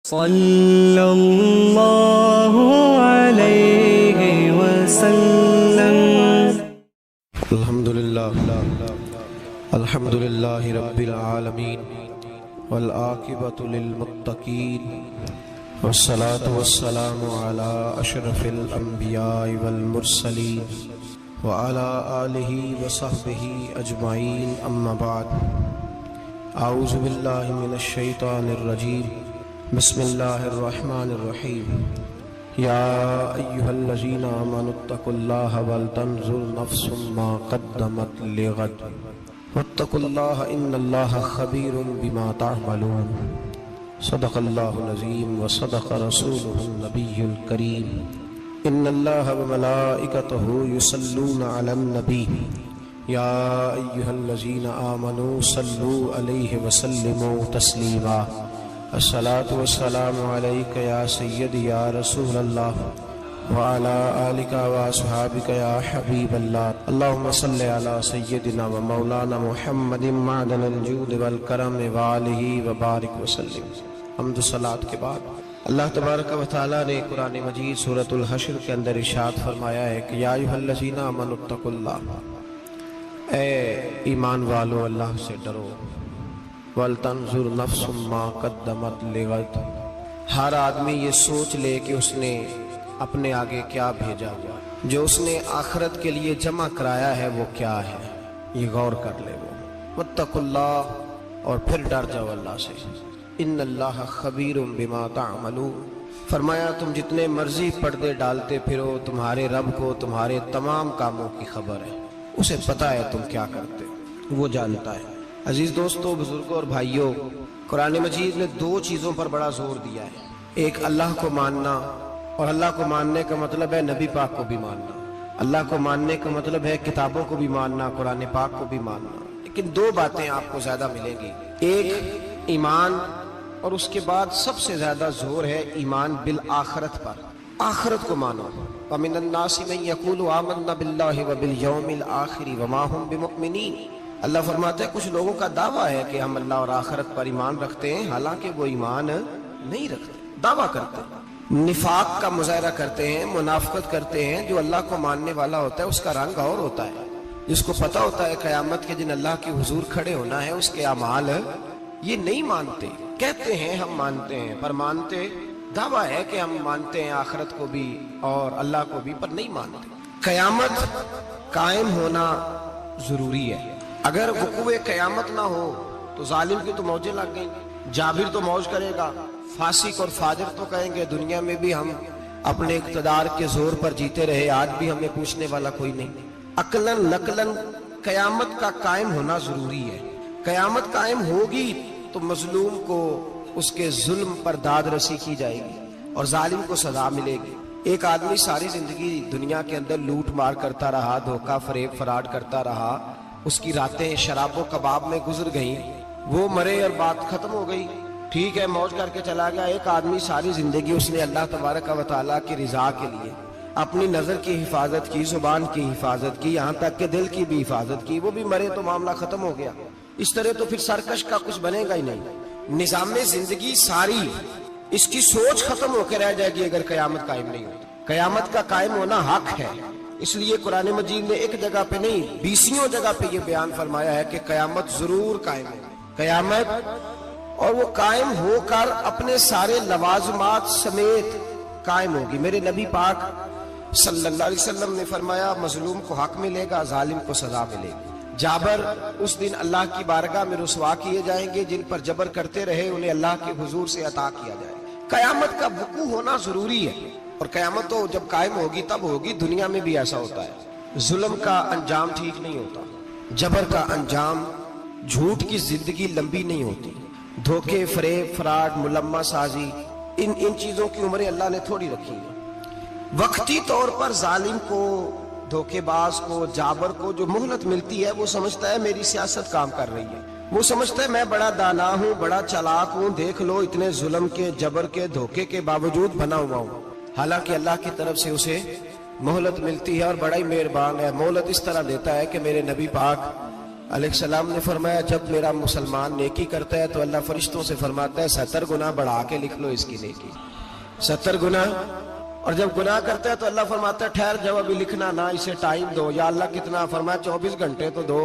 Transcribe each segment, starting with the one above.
صلی اللہ علیہ وسلم۔ الحمدللہ رب العالمین والعاقبۃ للمتقین والصلاة والسلام علی اشرف الانبیاء والمرسلین وعلی آلہ وصحبہ اجمعین، اما بعد۔ اعوذ باللہ من الشیطان الرجیم، بسم اللہ الرحمن الرحیم۔ یا ایہا الذین آمنوا اتقوا اللہ ولتنظر نفس ما قدمت لغد واتقوا اللہ ان اللہ خبیر بما تعملون۔ صدق اللہ العظیم وصدق رسولہ النبی الکریم۔ ان اللہ وملائکتہ یصلون علی النبی یا ایہا الذین آمنوا صلوا علیہ وسلموا تسلیما۔ الصلاۃ والسلام علیک یا سیدی یا رسول اللہ وعلی آلک واصحابک یا حبیب اللہ۔ اللہم صلی علی سیدنا و مولانا محمد معدن الجود والکرم وآلہ وبارک وسلم۔ حمد و صلاۃ کے بعد اللہ تبارک و تعالیٰ نے قرآن مجید سورۃ الحشر کے اندر ارشاد فرمایا ہے کہ یا ایھا الذین آمنوا اتقوا اللہ، اے ایمان والو اللہ سے ڈرو، وَلْتَنْظُرْ نَفْسٌ مَا قَدَّمَتْ لِغَدٍ، ہر آدمی یہ سوچ لے کہ اس نے اپنے آگے کیا بھیجا ہوا، جو اس نے آخرت کے لیے جمع کرایا ہے وہ کیا ہے، یہ غور کر لے وہ۔ وَاتَّقُوا اللَّهَ، اور پھر ڈر جاؤ اللہ سے۔ إِنَّ اللَّهَ خَبِيرٌ بِمَا تَعْمَلُونَ، فرمایا تم جتنے مرضی پردے ڈالتے پھرو، تمہارے رب کو تمہارے تمام کاموں کی خبر ہے، اسے پتہ ہے تم کیا کرتے، وہ جانتا ہے۔ عزیز دوستو، بزرگوں اور بھائیوں، قرآن مجید نے دو چیزوں پر بڑا زور دیا ہے۔ ایک اللہ کو ماننا، اور اللہ کو ماننے کا مطلب ہے نبی پاک کو بھی ماننا۔ اللہ کو ماننے کا مطلب ہے کتابوں کو بھی ماننا، قرآن پاک کو بھی ماننا۔ لیکن دو باتیں آپ کو زیادہ ملیں گی، ایک ایمان، اور اس کے بعد سب سے زیادہ زور ہے ایمان بالآخرت پر، آخرت کو مانو۔ وَمِنَ النَّاسِ مَن يَقُولُ آمَنَّا بِاللَّهِ وَبِالْيَوْمِ الْآخِرِ وَمَا هُمْ بِمُؤْمِنِينَ۔ اللہ فرماتا ہے کچھ لوگوں کا دعویٰ ہے کہ ہم اللہ اور آخرت پر ایمان رکھتے ہیں، حالانکہ وہ ایمان نہیں رکھتے، دعویٰ کرتے ہیں، نفاق کا مظاہرہ کرتے ہیں، منافقت کرتے ہیں۔ جو اللہ کو ماننے والا ہوتا ہے اس کا رنگ اور ہوتا ہے، جس کو پتہ ہوتا ہے قیامت کے دن اللہ کے حضور کھڑے ہونا ہے، اس کے اعمال یہ نہیں مانتے، کہتے ہیں ہم مانتے ہیں، پر مانتے، دعویٰ ہے کہ ہم مانتے ہیں آخرت کو بھی اور اللہ کو بھی، پر نہیں مانتے۔ قیامت قائم ہونا ضروری ہے، اگر وقوع قیامت نہ ہو تو ظالم کی تو موجیں لگ گئیں، جابر تو موج کرے گا، فاسق اور فاجر تو کہیں گے دنیا میں بھی ہم اپنے اقتدار کے زور پر جیتے رہے، آج بھی ہمیں پوچھنے والا کوئی نہیں۔ عقلاً نقلاً قیامت کا قائم ہونا ضروری ہے۔ قیامت قائم ہوگی تو مظلوم کو اس کے ظلم پر داد رسی کی جائے گی اور ظالم کو سزا ملے گی۔ ایک آدمی ساری زندگی دنیا کے اندر لوٹ مار کرتا رہا، دھوکہ فریب فراڈ کرتا رہا، اس کی راتیں شراب و کباب میں گزر گئیں، وہ مرے اور بات ختم ہو گئی، ٹھیک ہے موج کر کے چلا گیا۔ ایک آدمی ساری زندگی اس نے اللہ تبارک و تعالیٰ کی رضا کے لیے اپنی نظر کی حفاظت کی، زبان کی حفاظت کی، یہاں تک کہ دل کی بھی حفاظت کی، وہ بھی مرے تو معاملہ ختم ہو گیا۔ اس طرح تو پھر سرکش کا کچھ بنے گا ہی نہیں، نظام زندگی ساری اس کی سوچ ختم ہو کے رہ جائے گی اگر قیامت قائم نہیں ہوتی۔ قیامت کا قائم ہونا حق ہے، اس لیے قرآن مجید نے ایک جگہ پہ نہیں 20 جگہ پہ یہ بیان فرمایا ہے کہ قیامت ضرور قائم ہے، قیامت، اور وہ قائم ہو کر اپنے سارے لوازمات سمیت قائم ہوگی۔ میرے نبی پاک صلی اللہ علیہ وسلم نے فرمایا مظلوم کو حق ملے گا، ظالم کو سزا ملے گی۔ جابر اس دن اللہ کی بارگاہ میں رسوا کیے جائیں گے، جن پر جبر کرتے رہے انہیں اللہ کے حضور سے عطا کیا جائے۔ قیامت کا وقوع ہونا ضروری ہے، اور قیامت تو جب قائم ہوگی تب ہوگی۔ دنیا میں بھی ایسا ہوتا ہے، ظلم کا انجام ٹھیک نہیں ہوتا، جبر کا انجام، جھوٹ کی زندگی لمبی نہیں ہوتی، دھوکے فریب فراڈ ملمہ سازی، ان چیزوں کی عمریں اللہ نے تھوڑی رکھی ہیں۔ وقتی طور پر ظالم کو، دھوکے باز کو، جابر کو جو مہلت ملتی ہے وہ سمجھتا ہے میری سیاست کام کر رہی ہے، وہ سمجھتا ہے میں بڑا دانا ہوں، بڑا چالاک ہوں، دیکھ لو اتنے ظلم کے، جبر کے، دھوکے کے باوجود بنا ہوا ہوں۔ حالانکہ اللہ کی طرف سے اسے مہلت ملتی ہے اور بڑا ہی مہربان ہے، مہلت اس طرح دیتا ہے کہ میرے نبی پاک علیہ السلام نے فرمایا جب میرا مسلمان نیکی کرتا ہے تو اللہ فرشتوں سے فرماتا ہے 70 گنا بڑھا کے لکھ لو اس کی نیکی، 70 گنا۔ اور جب گناہ کرتا ہے تو اللہ فرماتا ہے ٹھہر جاؤ ابھی لکھنا نہ، اسے ٹائم دو۔ یا اللہ کتنا؟ فرمایا 24 گھنٹے تو دو،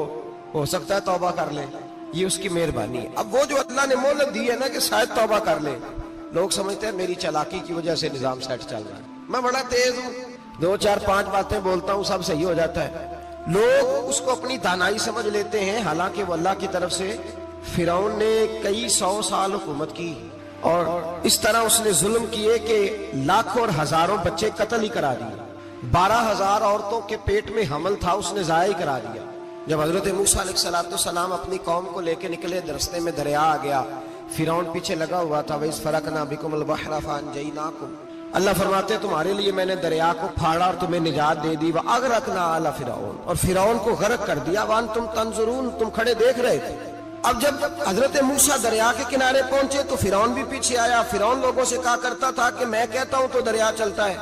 ہو سکتا ہے توبہ کر لے، یہ اس کی مہربانی ہے۔ اب وہ جو اللہ نے مہلت دی ہے نا کہ شاید توبہ کر لے، لوگ سمجھتے ہیں میری چالاکی کی وجہ سے نظام سیٹ چل رہا ہے، میں بڑا تیز ہوں، 2 4 5 باتیں بولتا ہوں سب صحیح ہو جاتا ہے۔ لوگ اس کو اپنی دانائی سمجھ لیتے ہیں، حالانکہ وہ اللہ کی طرف سے۔ فرعون نے کئی 100 سال حکومت کی اور اس طرح اس نے ظلم کیے کہ لاکھوں اور ہزاروں بچے قتل ہی کرا دیے، 12,000 عورتوں کے پیٹ میں حمل تھا اس نے ضائع کرا دیا۔ جب حضرت موسیٰ علیہ السلام اپنی قوم کو لے کے نکلے، راستے میں دریا آ گیا، فرعون پیچھے لگا ہوا تھا، وَإِذْ فَرَقْنَا بِكُمُ الْبَحْرَ فَأَنْجَيْنَاكُمْ، اللہ فرماتے ہیں تمہارے لیے میں نے دریا کو پھاڑا اور تمہیں نجات دے دی، وَأَغْرَقْنَا آلَ فِرْعَوْنَ، اور فرعون کو غرق کر دیا، وَأَنْتُمْ تَنْظُرُونَ، تم کھڑے دیکھ رہے تھے۔ اب جب حضرت موسیٰ دریا کے کنارے پہنچے تو فرعون بھی پیچھے آیا۔ فرعون لوگوں سے کہا کرتا تھا کہ میں کہتا ہوں تو دریا چلتا ہے،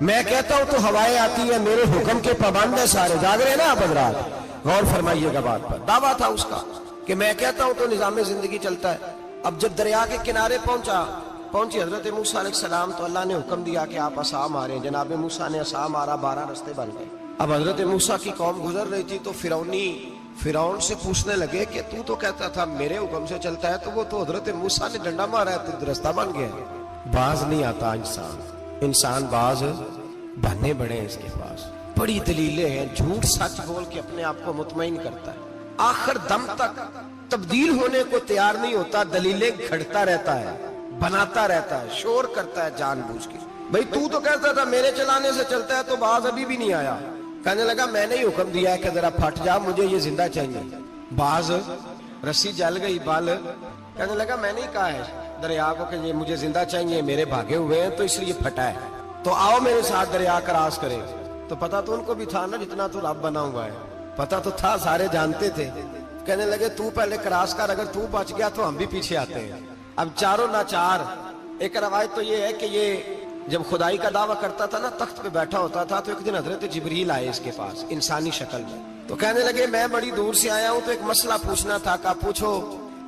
میں کہتا ہوں تو ہوائیں آتی ہیں، میرے حکم کے پابند ہے سارے۔ جاگ رہے نا آپ حضرات، غور فرمائیے گا بات پر۔ دعویٰ تھا اس کا کہ میں کہتا ہوں تو نظام زندگی چلتا ہے۔ اب جب دریا کے کنارے پہنچی حضرت موسیٰ علیہ السلام تو اللہ نے حکم دیا کہ آپ عصا ماریں۔ جناب موسیٰ نے عصا مارا، 12 رستے بن گئے۔ اب حضرت موسیٰ کی قوم گزر رہی تھی تو فرعون سے پوچھنے لگے کہ تو کہتا تھا میرے حکم سے چلتا ہے، تو وہ تو حضرت موسیٰ نے ڈنڈا مارا ہے تو رستہ بن گیا۔ باز نہیں آتا انسان باز بننے بڑے ہیں اس کے پاس، بڑی دلیلیں ہیں، جھوٹ سچ بول کے اپنے آپ کو مطمئن کرتا ہے، آخر دم تک تبدیل ہونے کو تیار نہیں ہوتا، دلیلیں گھڑتا رہتا ہے، بناتا رہتا ہے، شور کرتا ہے جان بوجھ کے۔ بھئی تو کہتا تھا میرے چلانے سے چلتا ہے، تو باز ابھی بھی نہیں آیا۔ کہنے لگا میں نے ہی حکم دیا ہے کہ ذرا پھٹ جا، مجھے یہ زندہ چاہیے۔ باز رسی جل گئی، بال کہنے لگا میں نے ہی کہا ہے دریا کو کہ یہ مجھے زندہ چاہیے، میرے بھاگے ہوئے ہیں تو اس لیے پھٹا ہے، تو آؤ میرے ساتھ دریا کراس کرے۔ تو پتا تو ان کو بھی تھا نا جتنا تو رب بنا ہوا ہے، پتا تو تھا، سارے جانتے تھے۔ کہنے لگے تو پہلے کراس کر، اگر تو بچ گیا تو ہم بھی پیچھے آتے ہیں۔ اب چاروں ناچار۔ ایک روایت تو یہ ہے کہ یہ جب خدائی کا دعویٰ کرتا تھا نا، تخت پہ بیٹھا ہوتا تھا، تو ایک دن حضرت جبریل آئے اس کے پاس انسانی شکل میں، تو کہنے لگے میں بڑی دور سے آیا ہوں تو ایک مسئلہ پوچھنا تھا۔ کہا پوچھو۔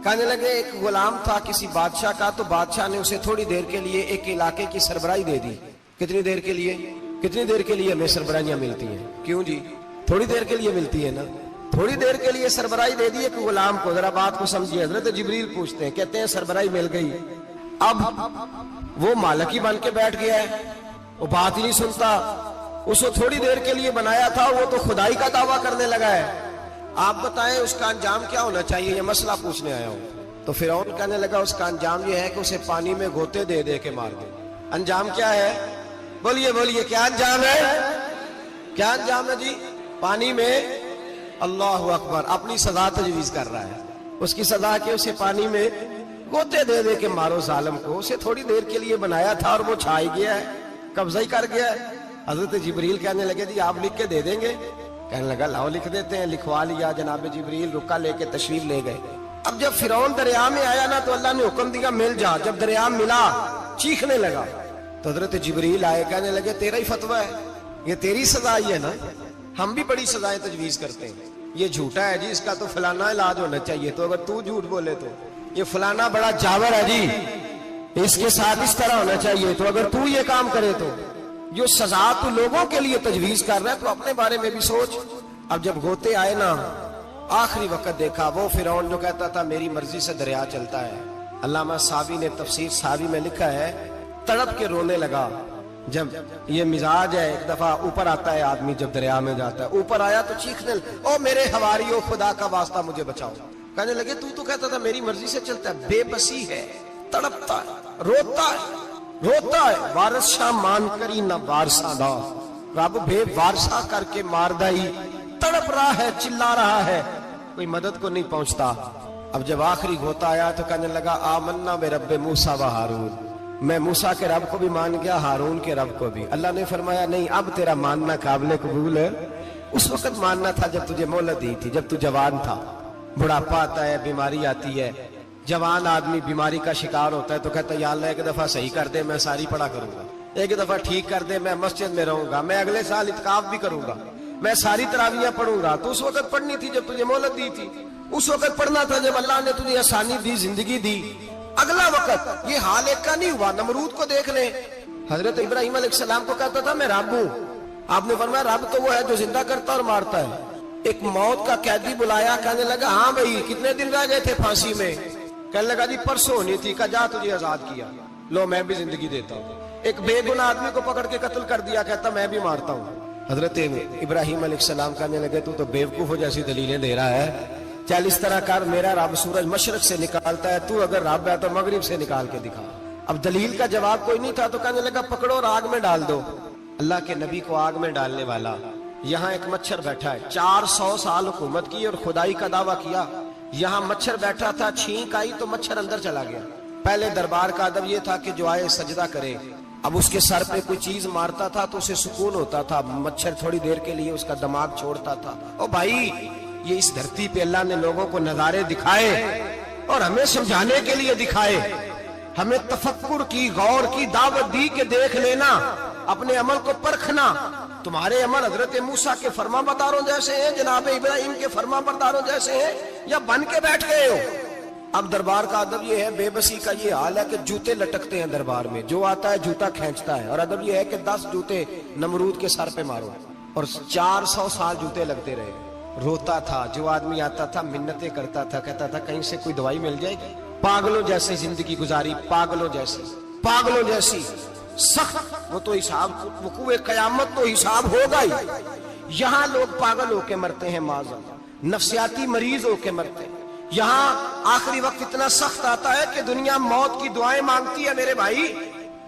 کہنے لگے ایک غلام تھا کسی بادشاہ کا، تو بادشاہ نے اسے تھوڑی دیر کے لیے ایک علاقے کی سربراہی دے دی۔ کتنی دیر کے لیے ہمیں سربراہیاں ملتی ہیں؟ کیوں جی؟ تھوڑی دیر کے لیے ملتی ہے نا، تھوڑی دیر کے لیے سربراہی دے دی ایک غلام کو۔ ذرا بات کو سمجھیے، حضرت جبریل پوچھتے ہیں، کہتے ہیں سربراہی مل گئی، اب وہ مالک ہی بن کے بیٹھ گیا ہے، وہ بات ہی نہیں سنتا، اس کو تھوڑی دیر کے لیے بنایا تھا، وہ تو خدائی کا دعویٰ کرنے لگا ہے، آپ بتائیں اس کا انجام کیا ہونا چاہیے؟ یہ مسئلہ پوچھنے آیا ہوں۔ تو فرعون کہنے لگا اس کا انجام یہ ہے کہ اسے پانی میں گوتے دے دے کے مار دے۔ انجام کیا ہے؟ بولیے کیا انجام ہے؟ کیا انجام ہے جی؟ پانی میں، اللہ اکبر، اپنی سزا تجویز کر رہا ہے۔ اس کی سزا کہ اسے پانی میں گوتے دے دے کے مارو ظالم کو، اسے تھوڑی دیر کے لیے بنایا تھا اور وہ چھائی گیا ہے، قبضہ ہی کر گیا ہے۔ حضرت جبریل کہنے لگے جی آپ لکھ کے دے دیں گے؟ کہنے لگا لاؤ لکھ دیتے ہیں۔ لکھوا لیا، جناب جبریل رکا لے کے تشریف لے گئے۔ اب جب فرعون دریا میں آیا نا تو اللہ نے حکم دیا مل جا۔ جب دریا ملا چیخنے لگا تو حضرت جبریل آئے، کہنے لگے تیرا ہی فتویٰ ہے، یہ تیری سزا ہی ہے نا، ہم بھی بڑی سزائیں تجویز کرتے ہیں، یہ جھوٹا ہے جی، اس کا تو فلانا علاج ہونا چاہیے، تو اگر تو جھوٹ بولے تو یہ فلانا بڑا جاور ہے جی، اس کے ساتھ اس طرح ہونا چاہیے، تو اگر تو یہ کام کرے تو جو سزا تو لوگوں کے لیے تجویز کر رہا ہے تو اپنے بارے میں بھی سوچ۔ اب جب گوتے آئے نا، آخری وقت دیکھا وہ فرعون جو کہتا تھا میری مرضی سے دریا چلتا ہے، علامہ ساوی نے تفسیر ساوی میں لکھا ہے تڑپ کے رونے لگا۔ جب یہ مزاج ہے، ایک دفعہ اوپر آتا ہے آدمی جب دریا میں جاتا ہے، اوپر آیا تو چیخنے او میرے حواریو خدا کا واسطہ مجھے بچاؤ۔ کہنے لگے تو کہتا تھا میری مرضی سے چلتا ہے، بے بسی ہے، تڑپتا ہے، روتا ہے، وارث شاہ مان کری نہ وارثہ دا، رب بے وارثہ کر کے مار دائی، تڑپ رہا ہے، چلا رہا ہے، کوئی مدد کو نہیں پہنچتا۔ اب جب آخری گھوتا آیا تو کہنے لگا آمنا بے رب موسیٰ و ہارون، میں موسیٰ کے رب کو بھی مان گیا، ہارون کے رب کو بھی۔ اللہ نے فرمایا نہیں، اب تیرا ماننا قابل قبول ہے، اس وقت ماننا تھا جب تجھے مہلت دی تھی، جب تو جوان تھا۔ بڑھاپا آتا ہے، بیماری آتی ہے، جوان آدمی بیماری کا شکار ہوتا ہے تو کہتا ہے یا اللہ ایک دفعہ صحیح کر دے، میں ساری پڑھا کروں گا، ایک دفعہ ٹھیک کر دے، میں مسجد میں رہوں گا، میں اگلے سال اعتکاف بھی کروں گا، میں ساری تراویحیں پڑھوں گا، تو اس وقت پڑھنی تھی جب تجھے مہلت دی تھی، اس وقت پڑھنا تھا جب اللہ نے تجھے آسانی دی، زندگی دی۔ اگلا وقت یہ حال ایک کا نہیں ہوا۔ نمرود کو دیکھ لیں، حضرت ابراہیم علیہ السلام کو کہتا تھا میں رب ہوں، آپ نے فرمایا رب تو وہ ہے جو زندہ کرتا اور مارتا ہے۔ ایک موت کا قیدی بلایا، کہنے لگا ہاں بھائی کتنے دن رہ گئے تھے پھانسی میں؟ کہنے لگا جی پرسوں ہونی تھی، کہا جا تجھے آزاد کیا، لو میں بھی زندگی دیتا ہوں۔ ایک بے گناہ آدمی کو پکڑ کے قتل کر دیا، کہتا میں بھی مارتا ہوں۔ حضرت ابراہیم علیہ السلام کہنے لگے تو بیوقوفوں جیسی دلیلیں دے رہا ہے، چل اس طرح کر، میرا رب سورج مشرق سے نکالتا ہے، تو اگر رب ہے تو مغرب سے نکال کے دکھا۔ اب دلیل کا جواب کوئی نہیں تھا تو کہنے لگا پکڑو اور آگ میں ڈال دو۔ اللہ کے نبی کو آگ میں ڈالنے والا، یہاں ایک مچھر بیٹھا ہے، 400 سال حکومت کی اور خدائی کا دعویٰ کیا، یہاں مچھر بیٹھا تھا، چھینک آئی تو مچھر اندر چلا گیا۔ پہلے دربار کا ادب یہ تھا کہ جو آئے سجدہ کرے، اب اس کے سر پہ کوئی چیز مارتا تھا تو اسے سکون ہوتا تھا، مچھر تھوڑی دیر کے لیے اس کا دماغ چھوڑتا تھا۔ او بھائی یہ اس دھرتی پہ اللہ نے لوگوں کو نظارے دکھائے اور ہمیں سمجھانے کے لیے دکھائے، ہمیں تفکر کی، غور کی دعوت دی کہ دیکھ لینا، اپنے عمل کو پرکھنا۔ تمہارے عمل حضرت موسیٰ کے فرما برداروں جیسے ہیں، جناب ابراہیم کے فرما برداروں جیسے ہیں، یا بن کے بیٹھ گئے ہو؟ اب دربار کا ادب یہ ہے، بے بسی کا یہ حال ہے کہ جوتے لٹکتے ہیں دربار میں، جو آتا ہے جوتا کھینچتا ہے، اور ادب یہ ہے کہ 10 جوتے نمرود کے سر پہ مارو، اور 400 سال جوتے لگتے رہے۔ روتا تھا، جو آدمی آتا تھا منتیں کرتا تھا، کہتا تھا کہیں سے کوئی دوائی مل جائے گی۔ پاگلوں جیسی زندگی گزاری، پاگلوں جیسی سخت، وہ تو حساب، وقوع قیامت تو حساب ہوگا ہی۔ یہاں لوگ پاگل ہو کے مرتے ہیں، معذرت، نفسیاتی مریض ہو کے مرتے ہیں۔ یہاں آخری وقت اتنا سخت آتا ہے کہ دنیا موت کی دعائیں مانگتی ہے۔ میرے بھائی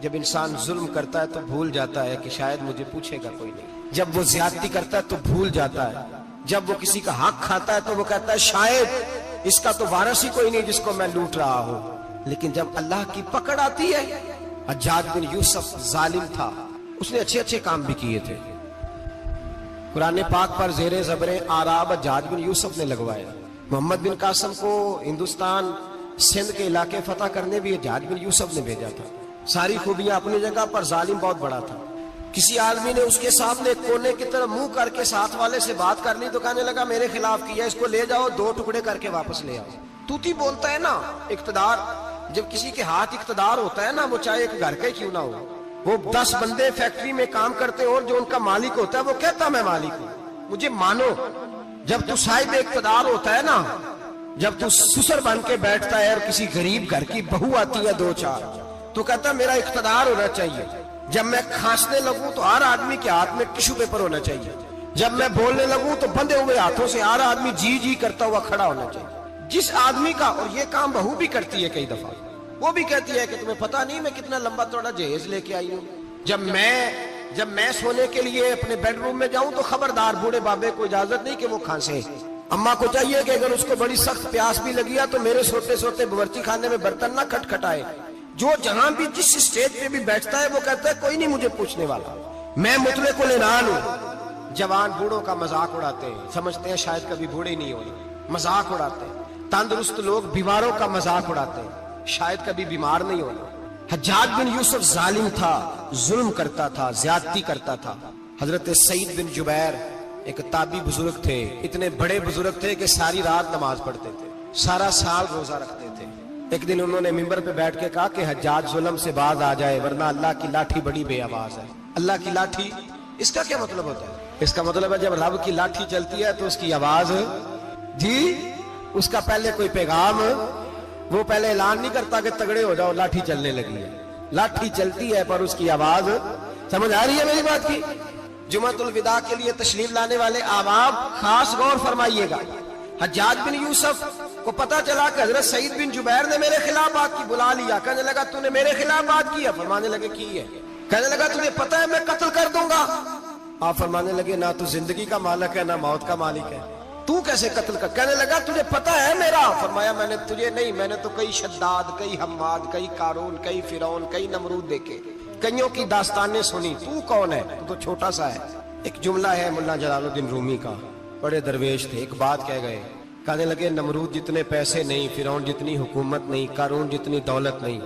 جب انسان ظلم کرتا ہے تو بھول جاتا ہے کہ شاید مجھے پوچھے گا کوئی نہیں، جب وہ زیادتی کرتا ہے تو بھول جاتا ہے، جب وہ کسی کا حق کھاتا ہے تو وہ کہتا ہے شاید اس کا تو وارث ہی کوئی نہیں جس کو میں لوٹ رہا ہوں۔ لیکن جب اللہ کی پکڑ آتی ہے، حجاج بن یوسف ظالم تھا، اس نے اچھے کام بھی کیے تھے، قرآن پاک پر زیر زبر آراب حجاج بن یوسف نے لگوایا۔ محمد بن قاسم کو ہندوستان سندھ کے علاقے فتح کرنے بھی حجاج بن یوسف نے بھیجا تھا۔ ساری خوبیاں اپنی جگہ پر، ظالم بہت بڑا تھا۔ کسی آدمی نے اس کے سامنے کونے کی طرف منہ کر کے ساتھ والے سے بات کر لی تو کہنے لگا میرے خلاف کیا، اس کو لے جاؤ، 2 ٹکڑے کر کے واپس لے آؤ۔ توتی بولتا ہے نا، اقتدار، جب کسی کے ہاتھ اقتدار ہوتا ہے نا، وہ چاہے ایک گھر کا کیوں نہ ہو، وہ 10 بندے فیکٹری میں کام کرتے اور جو ان کا مالک ہوتا ہے وہ کہتا میں مالک ہوں، مجھے مانو۔ جب تو صاحب اقتدار ہوتا ہے نا، جب تو سسر بن کے بیٹھتا ہے اور کسی غریب گھر کی بہو آتی ہے 2-4 تو کہتا ہے میرا اقتدار ہونا چاہیے، جب میں کھانسنے لگوں تو ہر آدمی کے ہاتھ میں ٹشو پیپر ہونا چاہیے، جب میں بولنے لگوں تو بندھے ہوئے ہاتھوں سے ہر آدمی جی کرتا ہوا کھڑا ہونا چاہیے۔ جس آدمی کا، اور یہ کام بہو بھی کرتی ہے کئی دفعہ، وہ بھی کہتی ہے کہ تمہیں پتہ نہیں میں کتنا لمبا چوڑا جہیز لے کے آئی ہوں، جب میں سونے کے لیے اپنے بیڈ روم میں جاؤں تو خبردار بوڑھے بابے کو اجازت نہیں کہ وہ کھانسے۔ اماں کو چاہیے کہ اگر اس کو بڑی سخت پیاس بھی لگی ہے تو میرے سوتے باورچی خانے میں برتن نہ کھٹکھٹائے۔ جو جہاں بھی جس اسٹیج پہ بھی بیٹھتا ہے وہ کہتا ہے کوئی نہیں مجھے پوچھنے والا، میں مطلق العنان ہوں۔ جوان بوڑھوں کا مذاق اڑاتے ہیں، سمجھتے ہیں شاید کبھی بوڑھے نہیں ہونے، مذاق اڑاتے ہیں۔ تندرست لوگ بیماروں کا مذاق اڑاتے ہیں، شاید کبھی بیمار نہیں ہونا۔ حجاج بن یوسف ظالم تھا، ظلم کرتا تھا، زیادتی کرتا تھا۔ حضرت سعید بن جبیر ایک تابعی بزرگ تھے، اتنے بڑے بزرگ تھے کہ ساری رات نماز پڑھتے تھے، سارا سال روزہ رکھتے تھے۔ ایک دن انہوں نے ممبر پہ بیٹھ کے کہا کہ حجاج ظلم سے باز آ جائے ورنہ اللہ کی لاٹھی بڑی بے آواز ہے۔ اللہ کی لاٹھی، اس کا کیا مطلب ہوتا ہے؟ اس کا مطلب ہے جب رب کی لاٹھی چلتی ہے تو اس کی آواز، جی اس کا پہلے کوئی پیغام، وہ پہلے اعلان نہیں کرتا کہ تگڑے ہو جاؤ لاٹھی چلنے لگی ہے، لاٹھی چلتی ہے پر اس کی آواز، سمجھ آ رہی ہے میری بات کی؟ جمعۃ الوداع کے لیے تشریف لانے والے احباب خاص غور فرمائیے گا۔ حجاج بن یوسف کو پتا چلا کہ حضرت سعید بن جبیر نے میرے خلاف بات کی، بلا لیا، کہنے لگا تو نے میرے خلاف بات کی ہے؟ فرمانے لگے کی ہے۔ کہنے لگا تجھے پتا ہے میں قتل کر دوں گا؟ آپ فرمانے لگے نہ تو زندگی کا مالک ہے نہ موت کا مالک ہے، تو کیسے قتل کر؟ کہنے لگا تجھے پتا ہے میرا؟ فرمایا میں نے تجھے نہیں، میں نے تو کئی شداد، کئی حماد، کئی قارون، کئی فرعون، کئی نمرود دیکھے، کئیوں کی داستانیں سنی، تو کون ہے؟ تو چھوٹا سا ہے۔ ایک جملہ ہے ملا جلال الدین رومی کا، بڑے درویش تھے، ایک بات کہہ گئے، کہنے لگے نمرود جتنے پیسے نہیں، فرعون جتنی حکومت نہیں، قارون جتنی دولت نہیں،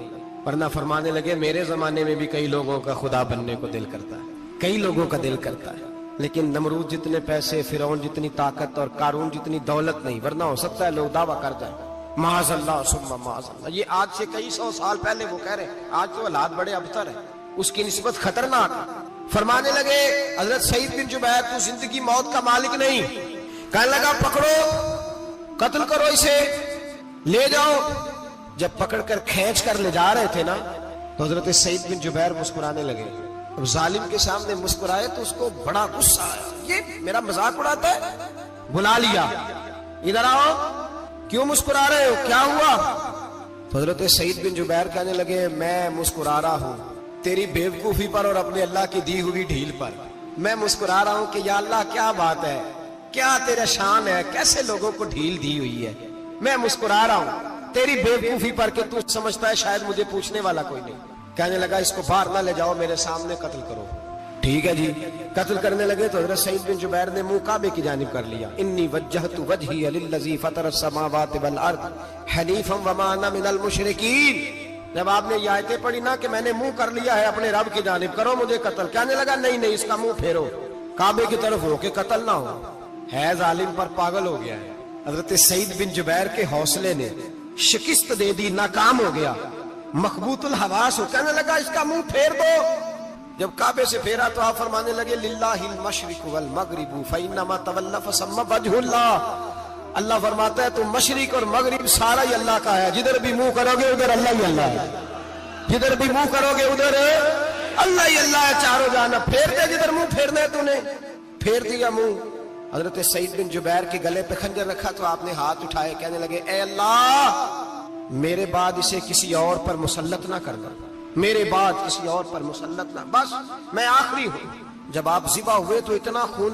ورنہ فرمانے لگے میرے زمانے میں بھی کئی لوگوں کا خدا بننے کو دل کرتا ہے، کئی لوگوں کا دل کرتا ہے، لیکن نمرود جتنے پیسے، فرعون جتنی طاقت اور قارون جتنی دولت نہیں، ورنہ ہو سکتا ہے لوگ دعویٰ کر جائیں معاذ اللہ ثم معاذ اللہ۔ یہ آج سے کئی سو سال پہلے وہ کہہ رہے ہیں، آج تو حالات بڑے ابتر ہیں، اس کی نسبت خطرناک۔ فرمانے لگے حضرت سعید بن جبیر تو زندگی موت کا مالک نہیں، کہنے لگا پکڑو قتل کرو اسے، لے جاؤ۔ جب پکڑ کر کھینچ کر لے جا رہے تھے نا تو حضرت سعید بن جبیر مسکرانے لگے۔ اب ظالم کے سامنے مسکرائے تو اس کو بڑا غصہ آیا، یہ میرا مذاق اڑاتا ہے؟ بلا لیا، ادھر آؤ، کیوں مسکرا رہے ہو، کیا ہوا؟ تو حضرت سعید بن جبیر کہنے لگے میں مسکرا رہا ہوں تیری بیوقوفی پر اور اپنے اللہ کی دی ہوئی ڈھیل پر۔ میں مسکرا رہا ہوں کہ یا اللہ کیا بات ہے، کیا تیرا شان ہے، کیسے لوگوں کو ڈھیل دی ہوئی ہے۔ میں مسکرا رہا ہوں تیری بیوقوفی پر کہ تو سمجھتا ہے شاید مجھے پوچھنے والا کوئی نہیں۔ کہنے لگا اس کو باہر نہ لے جاؤ، میرے سامنے قتل کرو۔ ٹھیک ہے جی، قتل کرنے لگے تو حضرت سعید بن جبیر نے منہ کعبے کی جانب کر لیا۔ انی وجہت وجہی للذی فطر السماوات والارض حنیفا وما انا من المشرکین۔ جب آپ نے یہ آیتیں پڑھی نا کہ میں نے منہ کر لیا ہے اپنے رب کی جانب، کرو مجھے قتل، کہنے لگا نہیں نہیں، اس کا منہ پھیرو، کعبے کی طرف ہو کے قتل نہ ہو، ہے ظالم پر پاگل ہو گیا ہے۔ حضرت سعید بن جبیر کے حوصلے نے شکست دے دی، ناکام ہو گیا، مخبوط الحواس ہو، کہنے لگا اس کا منہ پھیر دو۔ جب کعبے سے پھیرا تو آپ فرمانے لگے للہ المشرق والمغرب فانما تولى فثم وجه اللہ۔ اللہ فرماتا ہے تو مشرق اور مغرب سارا ہی اللہ کا ہے، جدھر بھی منہ کرو گے ادھر اللہ ہی اللہ ہے، جدھر بھی منہ کرو گے ادھر اللہ ہی اللہ ہے، چاروں جانب پھیر دے، جدھر منہ پھیرنا ہے تو نے پھیر دیا منہ۔ حضرت سعید بن جبیر کے گلے پہ خنجر رکھا تو آپ نے ہاتھ اٹھائے، کہنے لگے اے اللہ میرے بعد اسے کسی اور پر مسلط نہ کرنا، میرے بعد کسی اور پر مسلط نہ، بس میں آخری ہوں۔ جب آپ ذبح ہوئے تو اتنا خون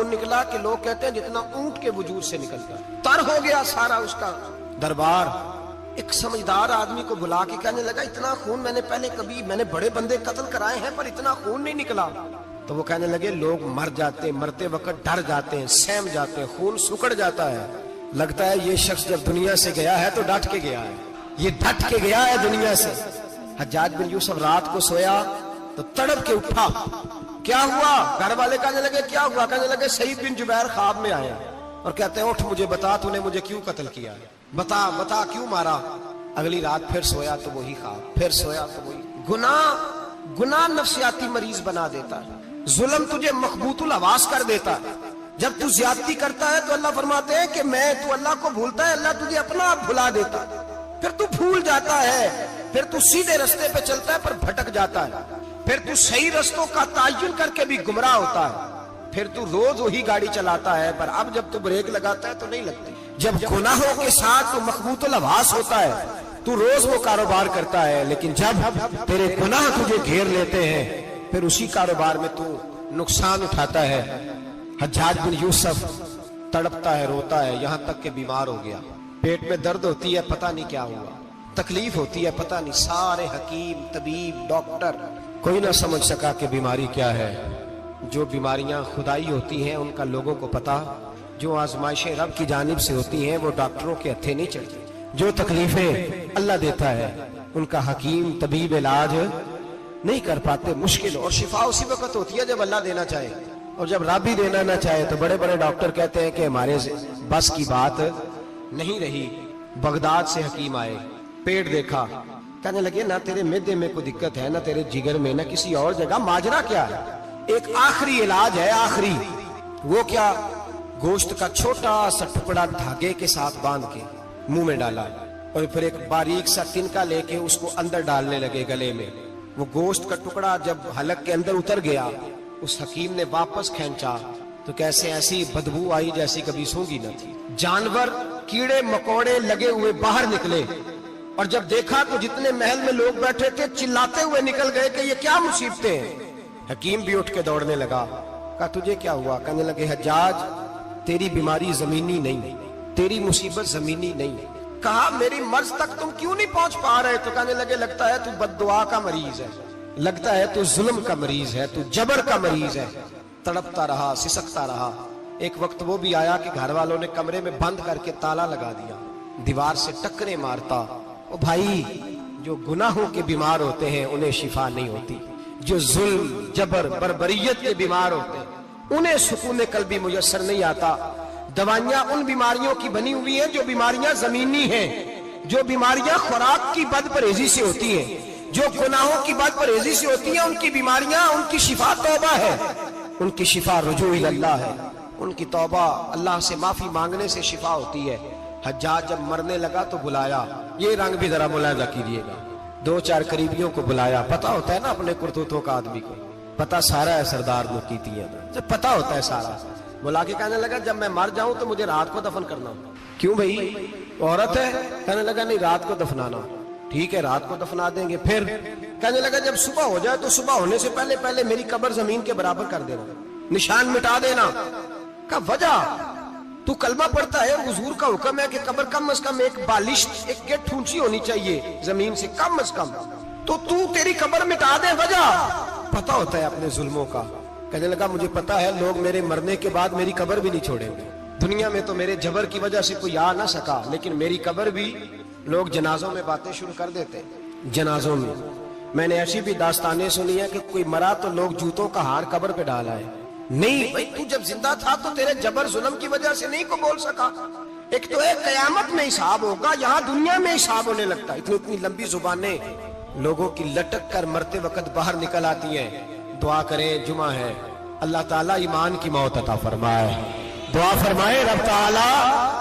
نکلا کہ لوگ کہتے ہیں جتنا اونٹ کے وجود سے نکلتا، تر ہو گیا سارا اس کا دربار۔ ایک سمجھدار آدمی کو بلا کے کہنے لگا اتنا خون میں نے بڑے بندے قتل کرائے ہیں پر اتنا خون نہیں نکلا۔ تو وہ کہنے لگے لوگ مر جاتے، مرتے وقت ڈر جاتے ہیں، سہم جاتے ہیں، خون سکڑ جاتا ہے، لگتا ہے یہ شخص جب دنیا سے گیا ہے تو ڈٹ کے گیا ہے، یہ ڈٹ کے گیا ہے دنیا سے۔ حجاج بن یوسف رات کو سویا تو تڑپ کے اٹھا، کیا ہوا؟ گھر والے کہنے لگے کیا ہوا؟ کہنے لگے سعید بن جبیر خواب میں آئے اور کہتے ہیں اٹھ مجھے بتا تو نے مجھے کیوں قتل کیا ہے، بتا کیوں مارا؟ اگلی رات پھر سویا تو وہی خواب، پھر سویا تو وہی۔ گناہ نفسیاتی مریض بنا دیتا ہے، ظلم تجھے مخبوط الحواس کر دیتا ہے۔ جب تو زیادتی کرتا ہے تو اللہ فرماتے ہیں کہ تو اللہ کو بھولتا ہے، اللہ تجھے اپنا آپ بھلا دیتا ہے، پھر تو بھول جاتا ہے، پھر تو سیدھے رستے پہ چلتا ہے پر بھٹک جاتا ہے، پھر تو صحیح رستوں کا تعین کر کے بھی گمراہ ہوتا ہے، پھر تو روز وہی گاڑی چلاتا ہے پر اب جب تو بریک لگاتا ہے تو نہیں لگتی۔ جب گناہوں کے ساتھ تو مخبوط الحواس ہوتا ہے تو روز وہ کاروبار کرتا ہے، لیکن جب تیرے گناہ تجھے گھیر لیتے ہیں پھر اسی کاروبار میں تو نقصان اٹھاتا ہے۔ حجاج بن یوسف تڑپتا ہے، روتا ہے، یہاں تک کہ بیمار ہو گیا، پیٹ میں درد ہوتی ہے، پتہ نہیں کیا ہوا، تکلیف ہوتی ہے، پتہ نہیں، سارے حکیم طبیب ڈاکٹر کوئی نہ سمجھ سکا کہ بیماری کیا ہے۔ جو بیماریاں خدائی ہوتی ہیں ان کا لوگوں کو پتا، جو آزمائشیں رب کی جانب سے ہوتی ہیں وہ ڈاکٹروں کے ہتھے نہیں چڑھتی، جو تکلیفیں اللہ دیتا ہے ان کا حکیم طبیب علاج نہیں کر پاتے، مشکل، اور شفا اسی وقت ہوتی ہے جب اللہ دینا چاہے، اور جب رب ہی دینا نہ چاہے تو بڑے بڑے ڈاکٹر کہتے ہیں کہ ہمارے بس کی بات نہیں رہی۔ بغداد سے حکیم آئے، پیٹ دیکھا، کہنے لگے نہ تیرے معدے میں کوئی دقت ہے، نہ تیرے جگر میں، نہ کسی اور جگہ، ماجرا کیا ہے؟ ایک آخری علاج ہے، آخری، وہ کیا؟ گوشت کا چھوٹا سا ٹکڑا دھاگے کے ساتھ باندھ کے منہ میں ڈالا اور پھر ایک باریک سا تنکا لے کے اس کو اندر ڈالنے لگے گلے میں۔ وہ گوشت کا ٹکڑا جب حلق کے اندر اتر گیا اس حکیم نے واپس کھینچا تو کیسے ایسی بدبو آئی جیسی کبھی سونگی نہ تھی، جانور کیڑے مکوڑے لگے ہوئے باہر نکلے، اور جب دیکھا تو جتنے محل میں لوگ بیٹھے تھے چلاتے ہوئے نکل گئے کہ یہ کیا مصیبتیں ہیں۔ حکیم بھی اٹھ کے دوڑنے لگا، کہا تجھے کیا ہوا؟ کہنے لگے حجاج تیری بیماری زمینی نہیں، تیری مصیبت زمینی نہیں۔ کہا میری مرض تک تم کیوں نہیں پہنچ پا رہے؟ تو کہنے لگے لگتا ہے تو بد دعا کا مریض ہے، لگتا ہے تو ظلم کا مریض ہے، تو جبر کا مریض ہے۔ تڑپتا رہا، سسکتا رہا۔ ایک وقت وہ بھی آیا کہ گھر والوں نے کمرے میں بند کر کے تالا لگا دیا، دیوار سے ٹکرے مارتا۔ او بھائی، جو گناہوں کے بیمار ہوتے ہیں انہیں شفا نہیں ہوتی، جو ظلم جبر بربریت کے بیمار ہوتے ہیں انہیں سکون قلبی میسر نہیں آتا. دوائیاں ان بیماریوں کی بنی ہوئی ہیں جو بیماریاں زمینی ہیں, جو بیماریاں خوراک کی بد پرہیزی سے ہوتی ہیں, جو گناہوں کی بد پرہیزی سے ہوتی ہیں. ان کی بیماریاں, ان کی شفا توبہ ہے, ان کی شفا رجوع اللہ ہے, ان کی توبہ اللہ سے معافی مانگنے سے شفا ہوتی ہے. حجاج جب مرنے لگا تو بلایا, یہ رنگ بھی ذرا ملاحظہ کیجیے گا, 2-4 قریبیوں کو بلایا. پتا ہوتا ہے نا اپنے کرتوتوں کا آدمی کو, پتا سارا ہے سردار نکیتی ہے, جب پتا ہوتا ہے سارا. بلا کے کہنے لگا جب میں مر جاؤں تو مجھے رات کو دفن کرنا. کیوں بھائی, عورت ہے؟ کہنے لگا نہیں, رات کو دفنانا. ٹھیک ہے رات کو دفنا دیں گے. پھر کہنے لگا جب صبح ہو جائے تو صبح ہونے سے پہلے میری قبر زمین کے برابر کر دینا, نشان مٹا دینا. کا وجہ تو کلمہ پڑھتا ہے, حضور کا حکم ہے کہ قبر کم از کم ایک بالش, ایک گیٹ اونچی ہونی چاہیے زمین سے کم از کم, تو تیری قبر مٹا دے. وجہ پتا ہوتا ہے اپنے ظلموں کا. کہنے لگا مجھے پتا ہے لوگ میرے مرنے کے بعد میری قبر بھی نہیں چھوڑیں گے. دنیا میں تو میرے جبر کی وجہ سے کوئی آ نہ سکا, لیکن میری قبر بھی لوگ جنازوں میں باتیں شروع کر دیتے. جنازوں میں نے ایسی بھی داستانیں سنی ہیں کہ کوئی مرا تو لوگ جوتوں کا ہار قبر پہ ڈالا ہے. نہیں بھائی, تو جب زندہ تھا تو تیرے جبر ظلم کی وجہ سے نہیں کو بول سکا. ایک تو ایک قیامت میں حساب ہوگا, یہاں دنیا میں حساب ہونے لگتا ہے. اتنی لمبی زبانیں لوگوں کی لٹک کر مرتے وقت باہر نکل آتی ہیں. دعا کریں, جمعہ ہے, اللہ تعالیٰ ایمان کی موت عطا فرمائے. دعا فرمائے رب تعالیٰ,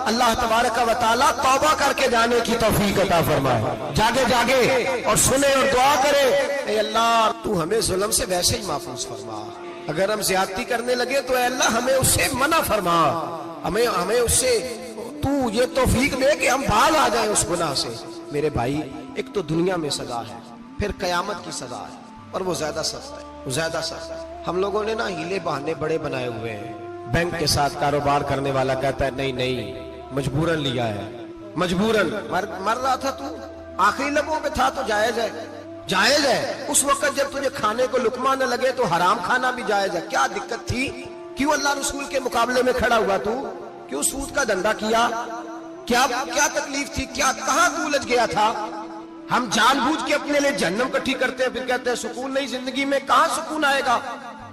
اللہ تبارک و تعالیٰ توبہ کر کے جانے کی توفیق عطا فرمائے. جاگے اور سنے اور دعا کرے, اے اللہ تو ہمیں ظلم سے ویسے ہی محفوظ فرما. اگر ہم زیادتی کرنے لگے تو اے اللہ ہمیں اس سے منع فرما, ہمیں اس سے تو یہ توفیق دے کہ ہم باز آ جائیں اس گناہ سے. میرے بھائی, ایک تو دنیا میں سزا ہے, پھر قیامت کی سزا ہے, اور وہ زیادہ سخت ہے, وہ زیادہ سخت ہے. ہم لوگوں نے نا ہیلے بہانے بڑے بنائے ہوئے ہیں. بینک کے ساتھ کاروبار کرنے والا کہتا ہے نہیں مجبوراً لیا ہے, مجبوراً. مر رہا تھا تو, آخری لبوں پہ تھا تو جائز ہے, جائز ہے. اس وقت جب تجھے کھانے کو لقمہ نہ لگے تو حرام کھانا بھی جائز ہے. کیا دقت تھی, کیوں اللہ رسول کے مقابلے میں کھڑا ہوا تو, کیوں سود کا دھندا کیا, کیا تکلیف تھی, کیا کہاں تو الجھ گیا تھا. ہم جان بوجھ کے اپنے لیے جہنم کٹھی کرتے ہیں, پھر کہتے ہیں سکون نہیں زندگی میں. کہاں سکون آئے گا,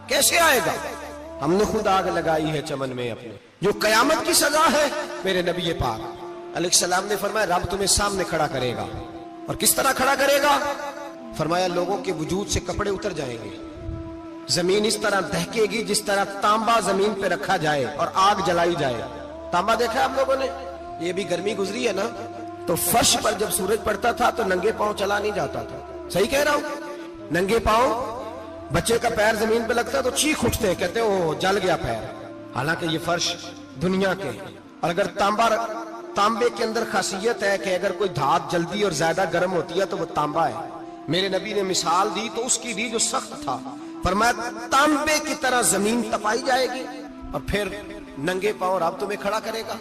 کیسے آئے گا. ہم نے خود آگ لگائی ہے چمن میں اپنے. جو قیامت کی سزا ہے, میرے نبی پاک علیہ السلام نے فرمایا رب تمہیں سامنے کھڑا کرے گا. اور کس طرح کھڑا کرے گا, فرمایا لوگوں کے وجود سے کپڑے اتر جائیں گے, زمین اس طرح دہکے گی جس طرح تانبا زمین پہ رکھا جائے اور آگ جلائی جائے. تانبا دیکھا آپ لوگوں نے, یہ بھی گرمی گزری ہے نا, تو فرش پر جب سورج پڑتا تھا تو ننگے پاؤں چلا نہیں جاتا تھا. صحیح کہہ رہا ہوں, ننگے پاؤں. بچے کا پیر زمین پہ لگتا ہے تو چیخ اٹھتے ہیں, کہتے ہیں وہ جل گیا پیر. حالانکہ یہ فرش دنیا کے, اور اگر تانبے کے اندر خاصیت ہے کہ اگر کوئی دھات جلدی اور زیادہ گرم ہوتی ہے تو وہ تانبا ہے. میرے نبی نے مثال دی تو اس کی دی جو سخت تھا, فرمایا تانبے کی طرح زمین تپائی جائے گی, اور پھر ننگے پاؤں رب تمہیں کھڑا کرے گا.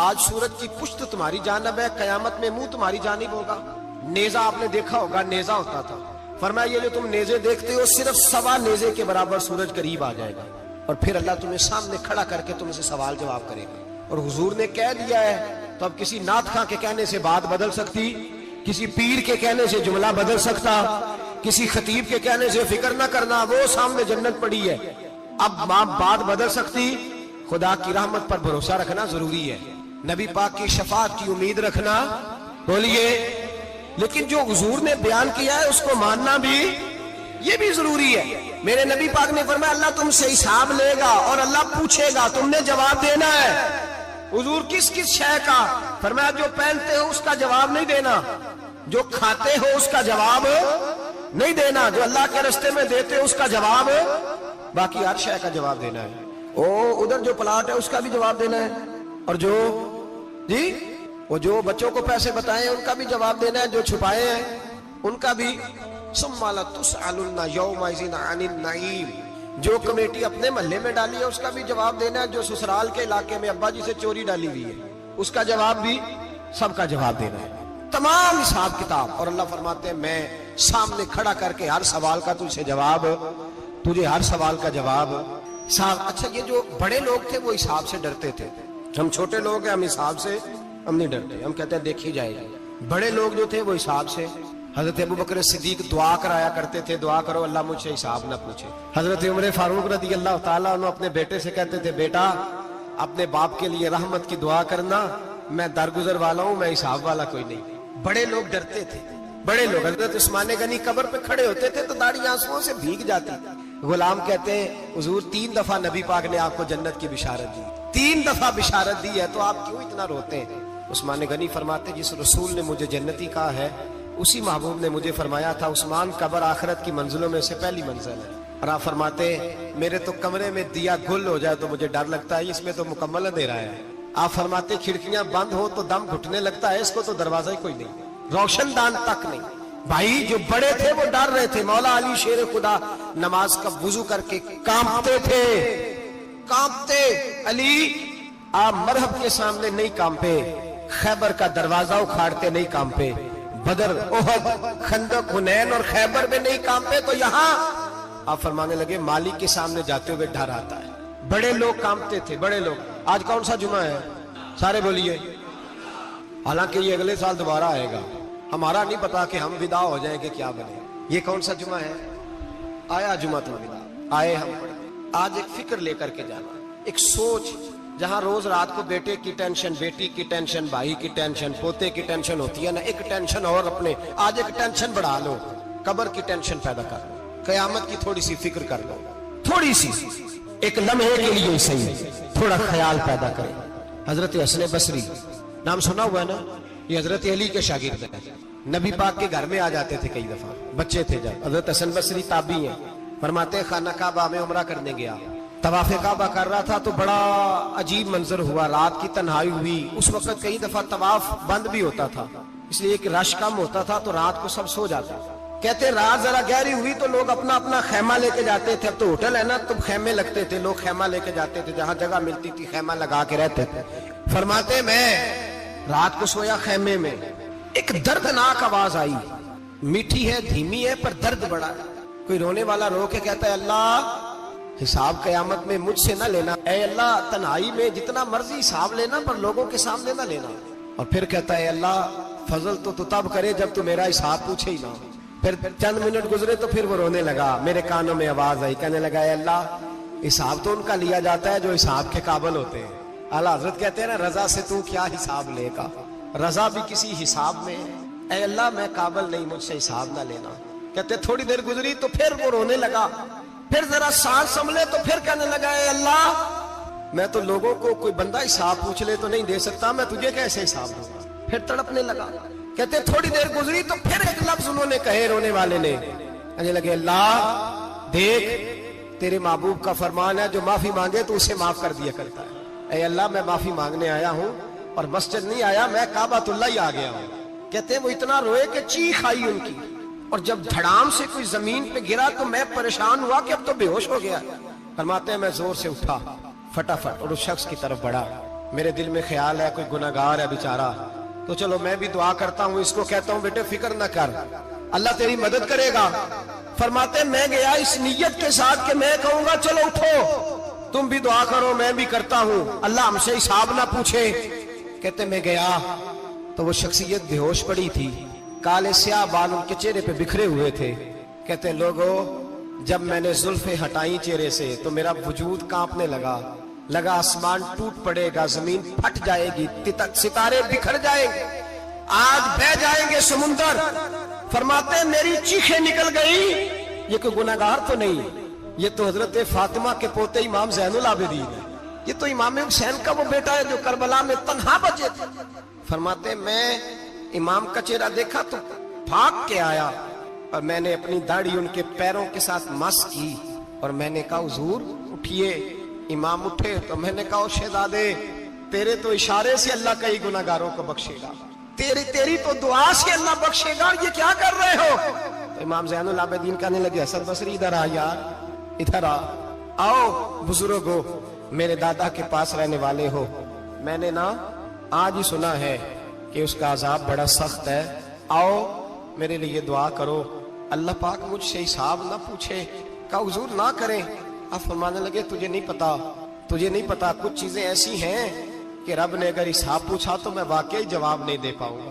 آج سورج کی پشت تمہاری جانب ہے, قیامت میں منہ تمہاری جانب ہوگا. نیزہ آپ نے دیکھا ہوگا, نیزہ ہوتا تھا. فرمایا یہ جو تم نیزے دیکھتے ہو صرف 1.25 نیزے کے برابر سورج قریب آ جائے گا, اور پھر اللہ تمہیں سامنے کھڑا کر کے تم سے سوال جواب کرے گا. اور حضور نے کہہ دیا ہے, تو اب کسی نعت خواں کے کہنے سے بات بدل سکتی, کسی پیر کے کہنے سے جملہ بدل سکتا, کسی خطیب کے کہنے سے فکر نہ کرنا وہ سامنے جنت پڑی ہے, اب بات بدل سکتی. خدا کی رحمت پر بھروسہ رکھنا ضروری ہے, نبی پاک کی شفاعت کی امید رکھنا. بولیے, لیکن جو حضور نے بیان کیا ہے اس کو ماننا بھی یہ بھی ضروری ہے. میرے نبی پاک نے فرمایا اللہ تم سے حساب لے گا اور اللہ پوچھے گا, تم نے جواب دینا ہے. حضور کس شے کا, فرمایا جو پہنتے ہو اس کا جواب نہیں دینا, جو کھاتے ہو اس کا جواب نہیں دینا, جو اللہ کے راستے میں دیتے ہو اس کا جواب, باقی ہر شے کا جواب دینا ہے. ادھر جو پلاٹ ہے اس کا بھی جواب دینا ہے, اور جو بچوں کو پیسے بتائے ان کا بھی جواب دینا ہے, جو چھپائے ہیں ان کا بھی. ثم لتسألن یومئذ عن النعیم, جو کمیٹی اپنے محلے میں ڈالی ہے اس کا بھی جواب دینا ہے, جو سسرال کے علاقے میں ابا جی سے چوری ڈالی ہوئی ہے اس کا جواب بھی, سب کا جواب دینا ہے, تمام حساب کتاب. اور اللہ فرماتے ہیں میں سامنے کھڑا کر کے ہر سوال کا تجھے جواب, تجھے ہر سوال کا جواب. اچھا یہ جو بڑے لوگ تھے وہ حساب سے ڈرتے تھے, ہم چھوٹے لوگ ہیں ہم حساب سے ہم نہیں ڈرتے, ہم کہتے ہیں دیکھی جائے گی. بڑے لوگ جو تھے وہ حساب سے حضرت ابو بکر صدیق دعا کرایا کرتے تھے, دعا کرو اللہ مجھ سے حساب نہ پوچھے. حضرت عمر فاروق رضی اللہ تعالیٰ عنہ اپنے بیٹے سے کہتے تھے, بیٹا اپنے باپ کے لیے رحمت کی دعا کرنا, میں درگزر والا ہوں, میں حساب والا کوئی نہیں. بڑے لوگ ڈرتے تھے, بڑے لوگ. حضرت عثمان غنی قبر پہ کھڑے ہوتے تھے تو داڑھی آنسوؤں سے بھیگ جاتی. غلام کہتے ہیں حضور 3 دفعہ نبی پاک نے آپ کو جنت کی بشارت دی, 3 دفعہ بشارت دی ہے, تو آپ کیوں اتنا روتے ہیں؟ عثمان غنی فرماتے جس رسول نے مجھے جنتی کہا ہے اسی محبوب نے مجھے فرمایا تھا عثمان قبر آخرت کی منزلوں میں سے پہلی منزل ہے. اور آپ فرماتے میرے تو کمرے میں دیا گل ہو جائے تو مجھے ڈر لگتا ہے, اس میں تو مکمل اندھیرا ہے. آپ فرماتے کھڑکیاں بند ہو تو دم گھٹنے لگتا ہے, اس کو تو دروازہ ہی کوئی نہیں, روشن دان تک نہیں. بھائی جو بڑے تھے وہ ڈر رہے تھے. مولا علی شیر خدا نماز کا وضو کر کے کانپتے تھے, کانپتے. علی آپ مرحب کے سامنے نہیں کانپے, خیبر کا دروازہ اکھاڑتے نہیں کانپے, بدر احد خندق حنین اور خیبر میں نہیں کانپے, تو یہاں آپ فرمانے لگے مالک کے سامنے جاتے ہوئے ڈر آتا ہے. بڑے لوگ کانپتے تھے, بڑے لوگ. آج کون سا جمعہ ہے؟ سارے بولیے. حالانکہ یہ اگلے سال دوبارہ آئے گا, ہمارا نہیں پتا کہ ہم ودا ہو جائیں کہ کیا بنے. یہ کون سا جمعہ ہے؟ آیا جمعہ تو ودا آئے ہم. آج ایک فکر لے کر کے جانا, ایک سوچ. جہاں روز رات کو بیٹے کی ٹینشن, بیٹی کی ٹینشن, بھائی کی ٹینشن, پوتے کی ٹینشن ہوتی ہے نا, ایک ٹینشن اور اپنے آج ایک ٹینشن بڑھا لو, قبر کی ٹینشن پیدا کر لو, قیامت کی تھوڑی سی فکر کر لو, تھوڑی سی, ایک لمحے کے لیے صحیح تھوڑا خیال پیدا کرے. حضرت حسن بصری نام سنا ہوا ہے نا, یہ حضرت علی کے شاگرد ہیں. نبی پاک کے گھر میں آ جاتے تھے کئی دفعہ, بچے تھے جب. حضرت حسن بصری تابعی ہیں. فرماتے خانہ کعبہ میں عمرہ کرنے گیا, طواف کعبہ کر رہا تھا تو بڑا عجیب منظر ہوا, رات کی تنہائی ہوئی. اس وقت کئی دفعہ طواف بند بھی ہوتا تھا, اس لیے کہ رش کم ہوتا تھا تو رات کو سب سو جاتا. کہتے رات ذرا گہری ہوئی تو لوگ اپنا اپنا خیمہ لے کے جاتے تھے. اب تو ہوٹل ہے نا تو خیمے لگتے تھے, لوگ خیمہ لے کے جاتے تھے, جہاں جگہ ملتی تھی خیمہ لگا کے رہتے تھے. فرماتے میں رات کو سویا خیمے میں, ایک دردناک آواز آئی, میٹھی ہے دھیمی ہے پر درد بڑا ہے. کوئی رونے والا رو کے کہتا ہے اللہ حساب قیامت میں مجھ سے نہ لینا, اے اللہ تنہائی میں جتنا مرضی حساب لینا پر لوگوں کے سامنے نہ لینا. اور پھر کہتا ہے اللہ فضل تو تب کرے جب تو میرا حساب پوچھے ہی نہ. پھر چند منٹ گزرے تو پھر وہ رونے لگا, میرے کانوں میں آواز آئی, کہنے لگا اے اللہ حساب تو ان کا لیا جاتا ہے جو حساب کے قابل ہوتے ہیں. اعلیٰ حضرت کہتے ہیں نا رضا سے تو کیا حساب لے گا, رضا بھی کسی حساب میں ہے. اے اللہ میں قابل نہیں, مجھ سے حساب نہ لینا. کہتے تھوڑی دیر گزری تو پھر وہ رونے لگا, پھر ذرا سانس سنبھلے تو پھر کہنے لگا اے اللہ میں تو لوگوں کو کوئی بندہ حساب پوچھ لے تو نہیں دے سکتا, میں تجھے کیسے حساب دوں گا. پھر تڑپنے لگا. کہتے تھوڑی دیر گزری تو پھر ایک لفظ انہوں نے کہے رونے والے نے, کہنے لگے اللہ دیکھ تیرے محبوب کا فرمان ہے جو معافی مانگے تو اسے معاف کر دیا کرتا ہے. اے اللہ میں معافی مانگنے آیا ہوں اور مسجد نہیں آیا, میں کعبۃ اللہ ہی آ گیا ہوں. کہتے ہیں وہ اتنا روئے کہ چیخ آئی ان کی, اور جب دھڑام سے کوئی زمین پہ گرا تو میں پریشان ہوا کہ اب تو بے ہوش ہو گیا. فرماتے ہیں میں زور سے اٹھا فٹافٹ اور اس شخص کی طرف بڑھا. میرے دل میں خیال ہے کوئی گناہگار ہے بیچارہ, تو چلو میں بھی دعا کرتا ہوں, اس کو کہتا ہوں بیٹے فکر نہ کر, اللہ تیری مدد کرے گا. فرماتے میں گیا اس نیت کے ساتھ کہ میں کہوں گا چلو اٹھو تم بھی دعا کرو, میں بھی کرتا ہوں, اللہ ہم سے حساب نہ پوچھے. کہتے میں گیا تو وہ شخصیت بے ہوش پڑی تھی, کالے سیاہ بال ان کے چہرے پہ بکھرے ہوئے تھے. کہتے لوگوں جب میں نے زلفیں ہٹائیں چہرے سے تو میرا وجود کانپنے لگا آسمان ٹوٹ پڑے گا, زمین پھٹ جائے گی, ستارے بکھر جائیں گے, آج بہ جائیں گے سمندر. فرماتے ہیں میری چیخیں نکل گئی. یہ کوئی گناہگار تو نہیں, یہ تو حضرت فاطمہ کے پوتے امام زین العابدین ہے, یہ تو امام حسین کا وہ بیٹا ہے جو کربلا میں تنہا بچے تھے. فرماتے میں امام کا چہرہ دیکھا تو بھاگ کے آیا اور میں نے اپنی داڑھی ان کے پیروں کے ساتھ مس کی اور میں نے کہا حضور اٹھیے. امام اٹھے تو میں نے کہا شہزادے تیرے تو اشارے سے اللہ کئی گناہگاروں کو بخشے گا, تیری تو دعا سے اللہ بخشے گا, یہ کیا کر رہے ہو؟ تو امام زین العابدین کہنے لگے حسن بصری ادھر آ یار, ادھر آؤ بزرگو, میرے دادا کے پاس رہنے والے ہو, میں نے نا آج ہی سنا ہے کہ اس کا عذاب بڑا سخت ہے, آؤ میرے لیے دعا کرو, اللہ پاک مجھ سے حساب نہ پوچھے. کہا حضور نہ کریں. آپ فرمانے لگے تجھے نہیں پتا کچھ چیزیں ایسی ہیں کہ رب نے اگر حساب پوچھا تو میں واقعی جواب نہیں دے پاؤں گا.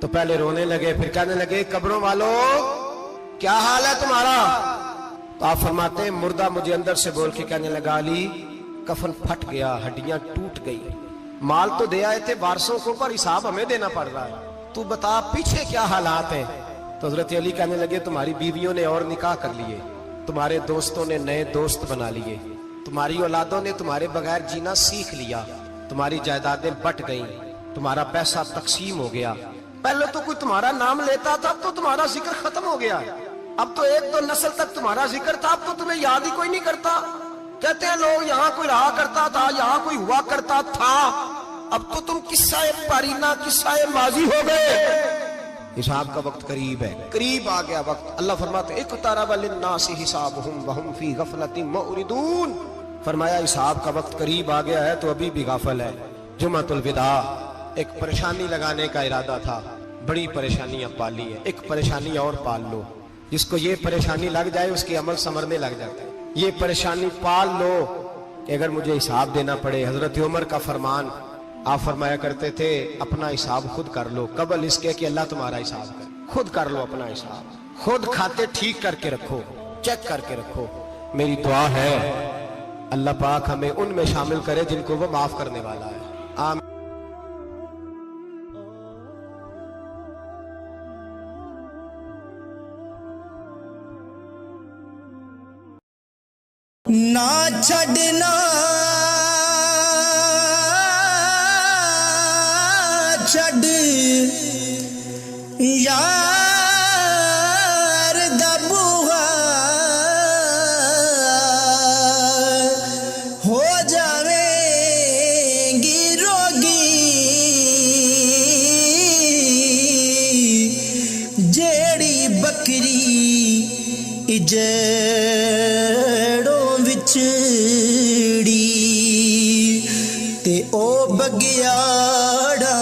تو پہلے رونے لگے، پھر کہنے لگے قبروں والوں کیا حال ہے تمہارا؟ تو آپ فرماتے ہیں مردہ مجھے اندر سے بول کے کہنے لگا علی کفن پھٹ گیا، ہڈیاں ٹوٹ گئی، مال تو دے آئے تھے وارثوں کو پر حساب ہمیں دینا پڑ رہا ہے، تو بتا پیچھے کیا حالات ہیں؟ تو حضرت علی کہنے لگے تمہاری بیویوں نے اور نکاح کر لیے، تمہارے دوستوں نے نئے دوست بنا لیے، تمہاری اولادوں نے تمہارے بغیر جینا سیکھ لیا، تمہاری جائیدادیں بٹ گئیں، تمہارا پیسہ تقسیم ہو گیا، پہلے تو کوئی تمہارا نام لیتا تھا، اب تو تمہارا ذکر ختم ہو گیا، اب تو ایک دو نسل تک تمہارا ذکر تھا، اب تو تمہیں یاد ہی کوئی نہیں کرتا۔ کہتے ہیں لوگ یہاں کوئی رہا کرتا تھا، یہاں کوئی ہوا کرتا تھا، اب تو تم قصہ پارینہ قصہ ماضی ہو گئے، حساب کا وقت قریب ہے، قریب آ گیا وقت۔ اللہ فرماتے ہیں اقترب للناس حسابهم وهم فی غفلۃ معرضون، فرمایا حساب کا وقت قریب آ گیا ہے تو ابھی بھی غافل ہے۔ جمعۃ الوداع ایک پریشانی لگانے کا ارادہ تھا، بڑی پریشانیاں پالی ہیں، ایک پریشانی اور پال لو، جس کو یہ پریشانی لگ جائے اس کے عمل سنورنے لگ جاتے ہیں، یہ پریشانی پال لو کہ اگر مجھے حساب دینا پڑے۔ حضرت عمر کا فرمان، آپ فرمایا کرتے تھے اپنا حساب خود کر لو قبل اس کے کہ اللہ تمہارا حساب کرے، خود کر لو اپنا حساب، خود کھاتے ٹھیک کر کے رکھو، چیک کر کے رکھو۔ میری دعا ہے اللہ پاک ہمیں ان میں شامل کرے جن کو وہ معاف کرنے والا ہے، آمین۔ نہ چھڈنا چھڈ یار دا بوہا ہو جاویں گی روگی جیڑی بکری اجڑوں وچڑی تے او بگیاڑا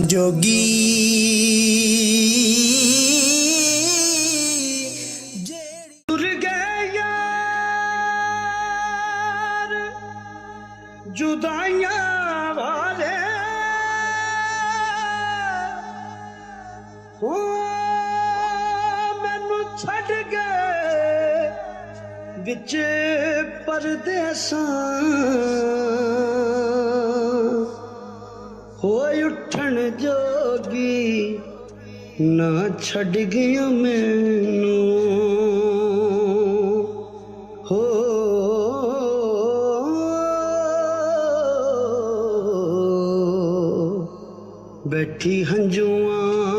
جوگی ٹر گئے یار جدائیاں والے ہو مینوں چھڈ گئے وچ پردیساں ہوئے اٹھن جوگی نہ چھڈ گیا مینوں ہو بیٹھی ہنجواں